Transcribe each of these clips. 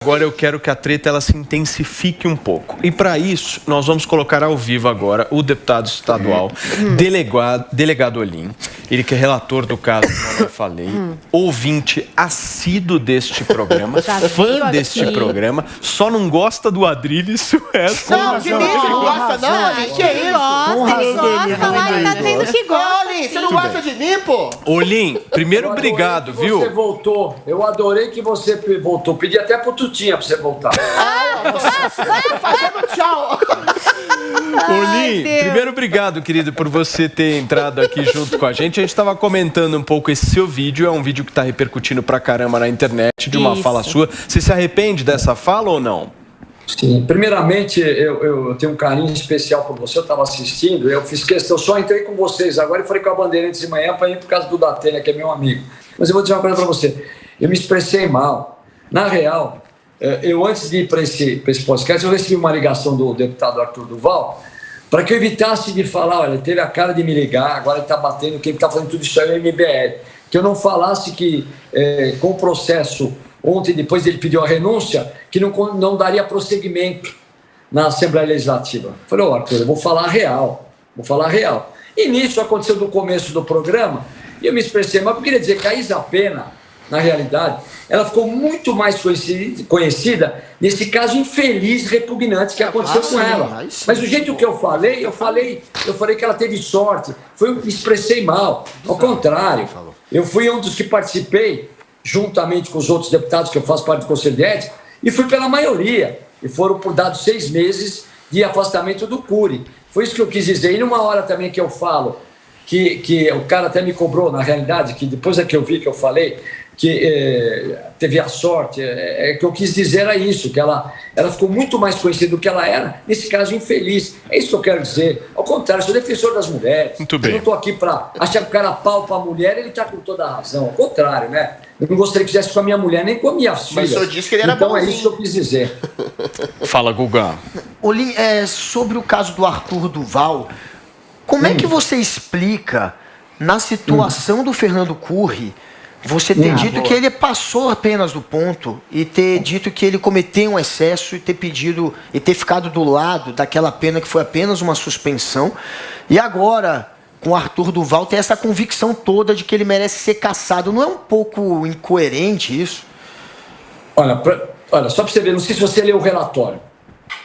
Agora eu quero que a treta ela se intensifique um pouco. E para isso, nós vamos colocar ao vivo agora o deputado estadual, delegado Olim. Ele que é relator do caso, como eu falei, ouvinte assíduo deste programa, fã deste programa, só não gosta do Adrilles. Não, que isso, não gosta não, Olim, que isso? Ele gosta lá e tá dizendo que gosta. Olim, você não gosta de mim, pô? Olim, primeiro obrigado, viu? Você voltou. Eu adorei que você voltou. Pedi até pro Tutinha pra você voltar. Fazendo tchau. Olim, primeiro obrigado, querido, por você ter entrado aqui junto com a gente. A gente estava comentando um pouco esse seu vídeo. É um vídeo que está repercutindo pra caramba na internet, de uma fala sua. Você se arrepende dessa fala ou não? Sim, primeiramente eu tenho um carinho especial por você. Eu estava assistindo, eu fiz questão, só entrei com vocês agora e falei com a Bandeirantes de manhã para ir por causa do Datena, que é meu amigo. Mas eu vou dizer uma coisa para você, eu me expressei mal. Na real, eu antes de ir para esse podcast, eu recebi uma ligação do deputado Arthur Duval para que eu evitasse de falar, olha, ele teve a cara de me ligar, agora ele está batendo, quem está fazendo tudo isso aí é o MBL. Que eu não falasse que com o processo, ontem, depois ele pediu a renúncia, que não daria prosseguimento na Assembleia Legislativa. Falei, Arthur, eu vou falar a real. E nisso aconteceu no começo do programa, e eu me expressei, mas eu queria dizer que a Isa Pena, na realidade, ela ficou muito mais conhecida nesse caso infeliz, repugnante que aconteceu com ela. Mas o jeito que eu falei que ela teve sorte, eu me expressei mal. Ao contrário, eu fui um dos que participei, juntamente com os outros deputados que eu faço parte do Conselho de Ética, e fui pela maioria. E foram por dados 6 meses de afastamento do Cury. Foi isso que eu quis dizer. E numa hora também que eu falo, que o cara até me cobrou, na realidade, que depois é que eu vi que eu falei, que teve a sorte, que eu quis dizer era isso, que ela ficou muito mais conhecida do que ela era, nesse caso infeliz. É isso que eu quero dizer. Ao contrário, eu sou defensor das mulheres. Muito bem. Eu não estou aqui para achar que o cara palpa a mulher, ele está com toda a razão. Ao contrário, né? Eu não gostaria que fizesse com a minha mulher, nem com a minha filha. Mas o senhor disse que ele era então bonzinho. É isso que eu quis dizer. Fala, Guga. Olim, sobre o caso do Arthur Duval, como é que você explica, na situação do Fernando Cury, você ter dito que ele passou apenas do ponto e ter dito que ele cometeu um excesso e ter pedido e ter ficado do lado daquela pena que foi apenas uma suspensão, e agora, com o Arthur Duval, ter essa convicção toda de que ele merece ser cassado? Não é um pouco incoerente isso? Olha, só para você ver, não sei se você leu o relatório.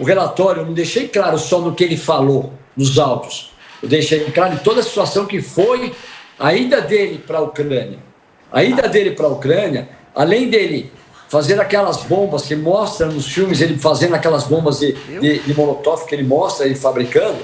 O relatório eu não deixei claro só no que ele falou, nos autos. Eu deixei claro em toda a situação que foi a ida dele para a Ucrânia. A ida dele para a Ucrânia, além dele fazer aquelas bombas que mostra nos filmes, ele fazendo aquelas bombas de molotov que ele mostra, ele fabricando,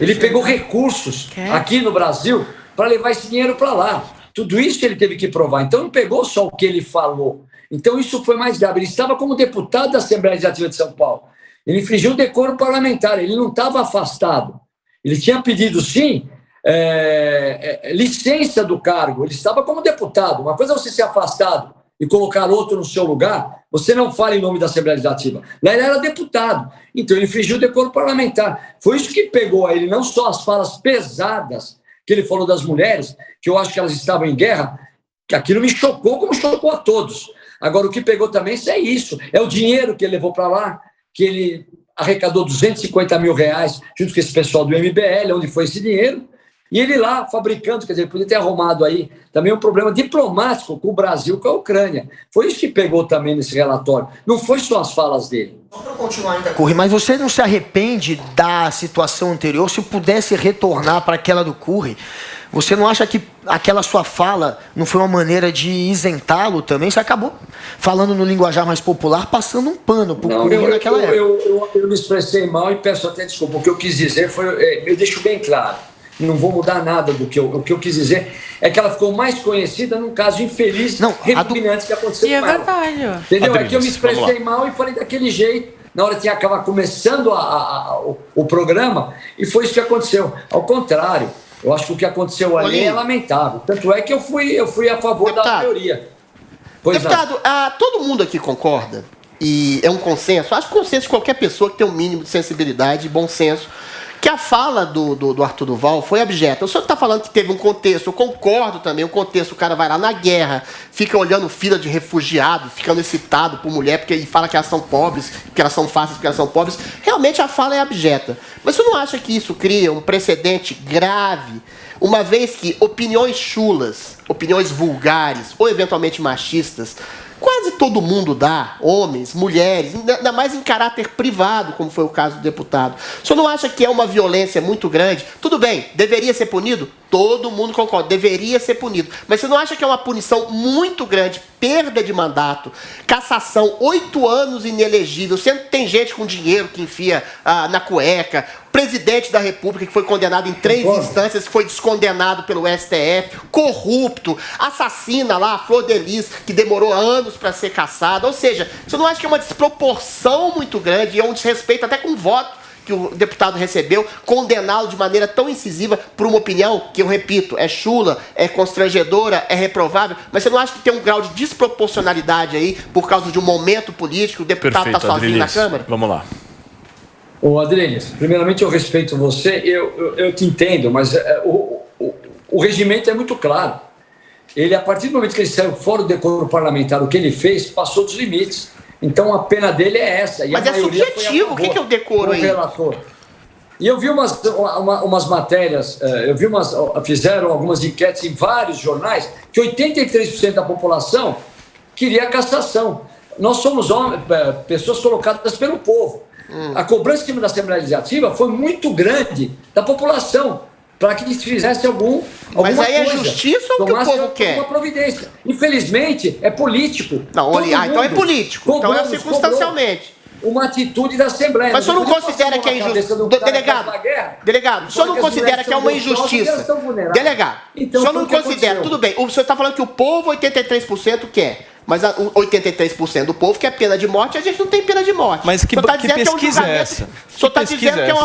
ele pegou recursos aqui no Brasil para levar esse dinheiro para lá. Tudo isso ele teve que provar. Então não pegou só o que ele falou. Então isso foi mais grave. Ele estava como deputado da Assembleia Legislativa de São Paulo. Ele infringiu o decoro parlamentar, ele não estava afastado. Ele tinha pedido, sim, licença do cargo, ele estava como deputado. Uma coisa é você ser afastado e colocar outro no seu lugar, você não fala em nome da Assembleia Legislativa. Lá ele era deputado, então ele infringiu o decoro parlamentar. Foi isso que pegou a ele, não só as falas pesadas que ele falou das mulheres, que eu acho que elas estavam em guerra, que aquilo me chocou como chocou a todos. Agora, o que pegou também é isso, é o dinheiro que ele levou para lá, que ele arrecadou R$250 mil junto com esse pessoal do MBL, onde foi esse dinheiro, e ele lá fabricando, quer dizer, ele podia ter arrumado aí também um problema diplomático com o Brasil, com a Ucrânia. Foi isso que pegou também nesse relatório. Não foi só as falas dele. Só para continuar ainda, Cury, mas você não se arrepende da situação anterior? Se pudesse retornar para aquela do Cury, você não acha que aquela sua fala não foi uma maneira de isentá-lo também? Você acabou falando no linguajar mais popular, passando um pano para o Cury naquela época. Eu me expressei mal e peço até desculpa. O que eu quis dizer foi... eu deixo bem claro. Não vou mudar nada do que o que eu quis dizer. É que ela ficou mais conhecida num caso infeliz, repugnante que aconteceu com ela. É verdade. Entendeu? É que eu me expressei mal e falei daquele jeito. Na hora que ia acabar começando o programa, e foi isso que aconteceu. Ao contrário, eu acho que o que aconteceu ali é lamentável. Tanto é que eu fui a favor da maioria. Deputado, todo mundo aqui concorda, e é um consenso, acho que consenso de qualquer pessoa que tem um mínimo de sensibilidade e bom senso, que a fala do Arthur Duval foi abjeta. O senhor está falando que teve um contexto, eu concordo também, o contexto, o cara vai lá na guerra, fica olhando fila de refugiado, ficando excitado por mulher, porque ele fala que elas são pobres, que elas são fáceis porque elas são pobres. Realmente a fala é abjeta. Mas você não acha que isso cria um precedente grave, uma vez que opiniões chulas, opiniões vulgares ou eventualmente machistas, quase todo mundo dá, homens, mulheres, ainda mais em caráter privado, como foi o caso do deputado. O senhor não acha que é uma violência muito grande? Tudo bem, deveria ser punido? Todo mundo concorda, deveria ser punido. Mas você não acha que é uma punição muito grande, perda de mandato, cassação, 8 anos inelegível, sendo que tem gente com dinheiro que enfia na cueca, presidente da República que foi condenado em 3 instâncias, foi descondenado pelo STF, corrupto, assassina lá a Flor de Lis, que demorou anos para ser cassada. Ou seja, você não acha que é uma desproporção muito grande e é um desrespeito até com o voto que o deputado recebeu, condená-lo de maneira tão incisiva por uma opinião que, eu repito, é chula, é constrangedora, é reprovável, mas você não acha que tem um grau de desproporcionalidade aí por causa de um momento político, o deputado está sozinho na Câmara? Vamos lá. Ô, Adriles, primeiramente eu respeito você, eu te entendo, mas o regimento é muito claro. Ele, a partir do momento que ele saiu fora do decoro parlamentar, o que ele fez, passou dos limites. Então a pena dele é essa. Mas é subjetivo, o que é o decoro aí? Relator. E eu vi umas matérias, fizeram algumas enquetes em vários jornais, que 83% da população queria a cassação. Nós somos pessoas colocadas pelo povo. A cobrança em cima da Assembleia Legislativa foi muito grande da população, para que eles fizessem alguma Mas aí coisa, é justiça ou o que o povo quer? Uma providência. Infelizmente, é político. Não, então é político. Então é circunstancialmente. Uma atitude da Assembleia. Mas o senhor não considera que é injustiça? Delegado, o senhor não considera que é uma injustiça? Delegado, o senhor não considera, tudo bem, o senhor está falando que o povo 83% quer. Mas 83% do povo quer pena de morte, a gente não tem pena de morte. Mas que pesquisa é essa? O senhor está dizendo que é uma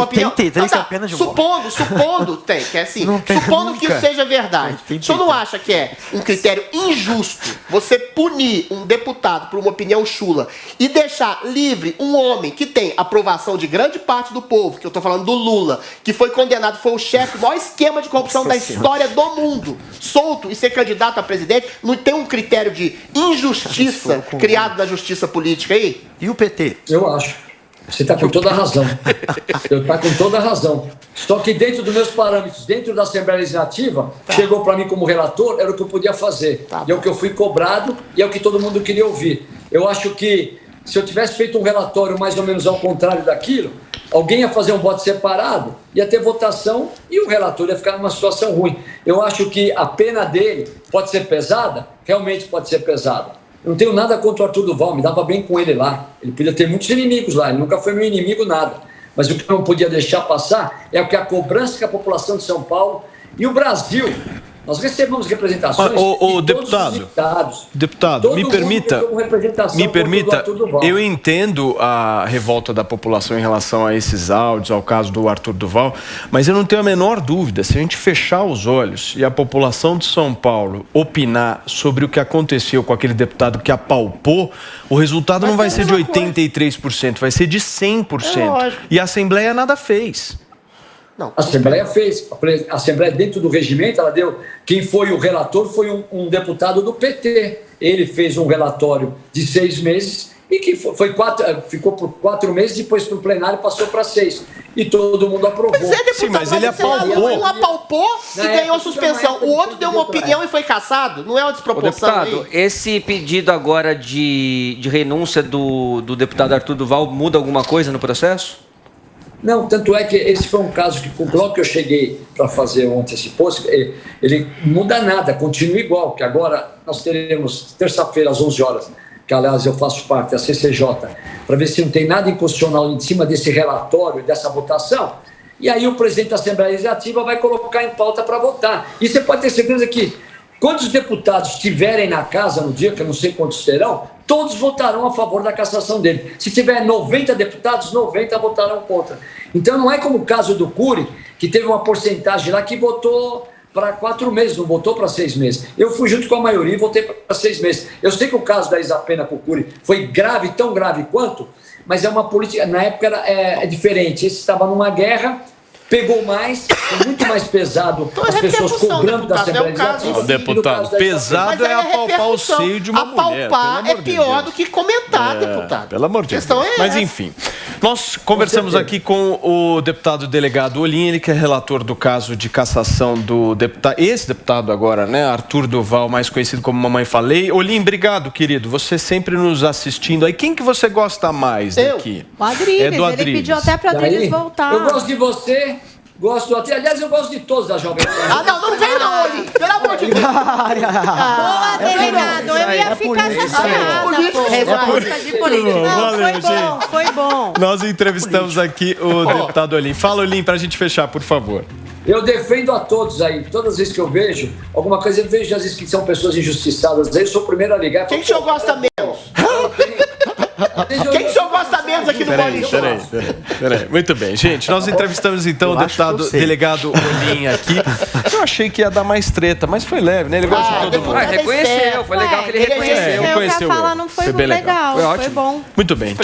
opinião. 83 é pena de morte. Supondo, tem, que é assim. Supondo que isso seja verdade. O senhor não acha que é um critério injusto você punir um deputado por uma opinião chula e deixar livre um homem que tem aprovação de grande parte do povo, que eu estou falando do Lula, que foi condenado, foi o chefe do maior esquema de corrupção da história do mundo, solto e ser candidato a presidente, não tem um critério de injustiça criado na justiça política aí? E o PT? Eu acho. Você está com toda a razão. Eu está com toda a razão. Só que dentro dos meus parâmetros, dentro da Assembleia Legislativa, chegou para mim como relator, era o que eu podia fazer. E é o que eu fui cobrado e é o que todo mundo queria ouvir. Eu acho que se eu tivesse feito um relatório mais ou menos ao contrário daquilo, alguém ia fazer um voto separado, ia ter votação e o relator ia ficar numa situação ruim. Eu acho que a pena dele pode ser pesada, realmente pode ser pesada. Eu não tenho nada contra o Arthur Duval, me dava bem com ele lá. Ele podia ter muitos inimigos lá, ele nunca foi meu inimigo, nada. Mas o que eu não podia deixar passar é que a cobrança que a população de São Paulo e o Brasil... Nós recebemos representações de deputado, me permita, eu entendo a revolta da população em relação a esses áudios, ao caso do Arthur Duval, mas eu não tenho a menor dúvida, se a gente fechar os olhos e a população de São Paulo opinar sobre o que aconteceu com aquele deputado que apalpou, o resultado não vai ser de 83%, vai ser de 100%. E a Assembleia nada fez. Não. A Assembleia fez. A Assembleia, dentro do regimento, ela deu... Quem foi o relator foi um deputado do PT. Ele fez um relatório de 6 meses e que ficou por 4 meses, depois para o plenário passou para 6. E todo mundo aprovou. Mas deputado, sim, mas ele apalpou. Um apalpou e ganhou suspensão. O outro deu uma opinião e foi cassado. Não é uma desproporção. Deputado, esse pedido agora de renúncia do deputado Arthur Duval muda alguma coisa no processo? Não, tanto é que esse foi um caso que, logo que eu cheguei para fazer ontem esse post, ele muda nada, continua igual, que agora nós teremos, terça-feira, às 11 horas, que, aliás, eu faço parte da CCJ, para ver se não tem nada inconstitucional em cima desse relatório, dessa votação, e aí o presidente da Assembleia Legislativa vai colocar em pauta para votar. E você pode ter certeza que, quando os deputados estiverem na casa no dia, que eu não sei quantos serão, todos votarão a favor da cassação dele. Se tiver 90 deputados, 90 votarão contra. Então não é como o caso do Cury, que teve uma porcentagem lá que votou para 4 meses, não voltou para 6 meses. Eu fui junto com a maioria e voltei para 6 meses. Eu sei que o caso da Isapena Cucuri foi grave, tão grave quanto, mas é uma política, na época é diferente. Esse estava numa guerra, pegou mais, foi muito mais pesado, as pessoas cobrando da Assembleia Legislativa. Deputado, pesado é apalpar o seio de uma mulher. Apalpar é pior do que comentar, deputado. Pelo amor de Deus. A questão é Mas essa. enfim, nós conversamos aqui com o deputado delegado Olim, ele que é relator do caso de cassação do deputado, esse deputado agora, né, Arthur Duval, mais conhecido como Mamãe Falei. Olim, obrigado, querido. Você sempre nos assistindo aí. Quem que você gosta mais daqui? O Adriles, É do ele Adriles. pediu até para o Adriles voltar. Eu gosto de você, gosto até, aliás, eu gosto de todos da Jovem Pan. Não vem não, Olim. Pelo amor de Deus. Boa, delegado. Eu ia ficar chateada, pô. Resposta de política. Não, Valeu, foi bom, gente. foi bom. Nós entrevistamos aqui o deputado Olim. Fala, Olim, pra gente fechar, por favor. Eu defendo a todos aí. Todas as vezes que eu vejo alguma coisa, eu vejo às vezes que são pessoas injustiçadas. Aí eu sou o primeiro a ligar. Quem que o senhor gosta menos? Quem que o senhor gosta menos aqui no Bolinho? Peraí. Muito bem, gente. Nós entrevistamos então o deputado delegado Olim aqui. Eu achei que ia dar mais treta, mas foi leve, né? Ele gosta de todo mundo. Reconheceu, foi legal que ele reconheceu. Eu quero falar, não foi Foi bem legal, Foi foi ótimo. bom. Muito bem.